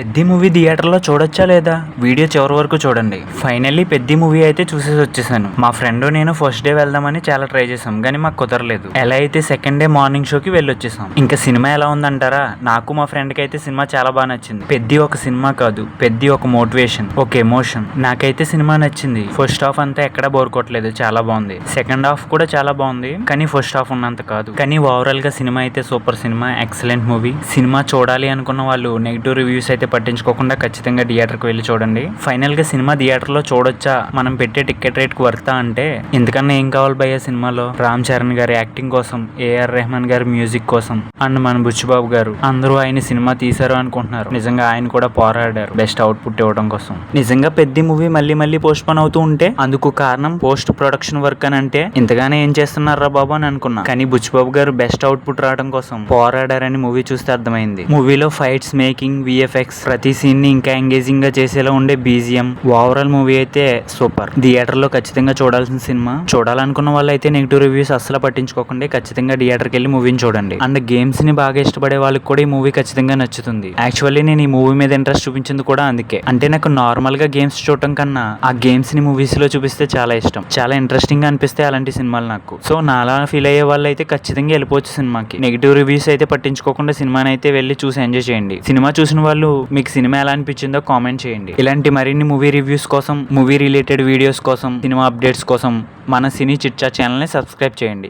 Peddi movie థియేటర్లో చూడొచ్చా లేదా? వీడియో చివరి వరకు చూడండి. ఫైనల్లీ పెద్ది మూవీ అయితే చూసేసి వచ్చేసాను. మా ఫ్రెండ్ నేను ఫస్ట్ డే వెళ్దామని చాలా ట్రై చేసాం, కానీ మాకు కుదరలేదు. ఎలా అయితే సెకండ్ డే మార్నింగ్ షోకి వెళ్ళొచ్చేసాం. ఇంకా సినిమా ఎలా ఉందంటారా? నాకు మా ఫ్రెండ్కి అయితే సినిమా చాలా బాగా నచ్చింది. పెద్ది ఒక సినిమా కాదు, పెద్ది ఒక మోటివేషన్, ఒక ఎమోషన్. నాకైతే సినిమా నచ్చింది. ఫస్ట్ హాఫ్ అంతా ఎక్కడా బోర్ కొట్టలేదు, చాలా బాగుంది. సెకండ్ హాఫ్ కూడా చాలా బాగుంది, కానీ ఫస్ట్ హాఫ్ ఉన్నంత కాదు. కానీ ఓవరాల్ గా సినిమా అయితే super cinema, excellent movie. Cinema చూడాలి అనుకున్న వాళ్ళు నెగిటివ్ రివ్యూస్ అయితే పట్టించుకోకుండా ఖచ్చితంగా థియేటర్కి వెళ్ళి చూడండి. ఫైనల్ గా సినిమా థియేటర్లో చూడొచ్చా, మనం పెట్టే టికెట్ రేట్ కు వర్తా అంటే ఎందుకన్నా ఏం కావాలి భయ్య సినిమాలో? రామ్ చరణ్ గారి యాక్టింగ్ కోసం, ఏఆర్ రెహమాన్ గారి మ్యూజిక్ కోసం, అండ్ మన బుచ్చిబాబు గారు అందరూ ఆయన సినిమా తీశారు అనుకుంటున్నారు. నిజంగా ఆయన కూడా పోరాడారు బెస్ట్ అవుట్పుట్ ఇవ్వడం కోసం. నిజంగా పెద్ద మూవీ మళ్ళీ మళ్ళీ పోస్ట్ పోన్ అవుతూ ఉంటే అందుకు కారణం పోస్ట్ ప్రొడక్షన్ వర్క్ అని అంటే ఇంతగానే ఏం చేస్తున్నారా బాబు అని అనుకున్నా. కానీ బుచ్చిబాబు గారు బెస్ట్ అవుట్పుట్ రావడం కోసం పోరాడారని మూవీ చూస్తే అర్థమైంది. మూవీలో ఫైట్స్, మేకింగ్, విఎఫ్ఎక్స్, ప్రతి సీన్ ని ఇంకా ఎంగేజింగ్ గా చేసేలా ఉండే బీజిఎం, ఓవరాల్ మూవీ అయితే సూపర్. థియేటర్ లో ఖచ్చితంగా చూడాల్సిన సినిమా. చూడాలనుకున్న వాళ్ళు అయితే నెగిటివ్ రివ్యూస్ అస్సలు పట్టించుకోకుండా ఖచ్చితంగా థియేటర్కి వెళ్ళి మూవీని చూడండి. అండ్ గేమ్స్ ని బాగా ఇష్టపడే వాళ్ళకి కూడా ఈ మూవీ ఖచ్చితంగా నచ్చుతుంది. యాక్చువల్లీ నేను ఈ మూవీ మీద ఇంట్రెస్ట్ చూపించింది కూడా అందుకే. అంటే నాకు నార్మల్ గా గేమ్స్ చూడటం కన్నా ఆ గేమ్స్ ని మూవీస్ లో చూపిస్తే చాలా ఇష్టం. చాలా ఇంట్రెస్టింగ్ గా అనిపిస్తే అలాంటి సినిమాలు నాకు. సో నాలా ఫీల్ అయ్యే వాళ్ళు అయితే ఖచ్చితంగా వెళ్ళిపోవచ్చు సినిమాకి. నెగిటివ్ రివ్యూస్ అయితే పట్టించుకోకుండా సినిమాని అయితే వెళ్ళి చూసి ఎంజాయ్ చేయండి. సినిమా చూసిన వాళ్ళు మీకు సినిమా ఎలా అనిపించిందో కామెంట్ చేయండి. ఇలాంటి మరిన్ని మూవీ రివ్యూస్ కోసం, మూవీ రిలేటెడ్ వీడియోస్ కోసం, సినిమా అప్డేట్స్ కోసం మన సినీ చిట్చాట్ ఛానల్ ని సబ్స్క్రైబ్ చేయండి.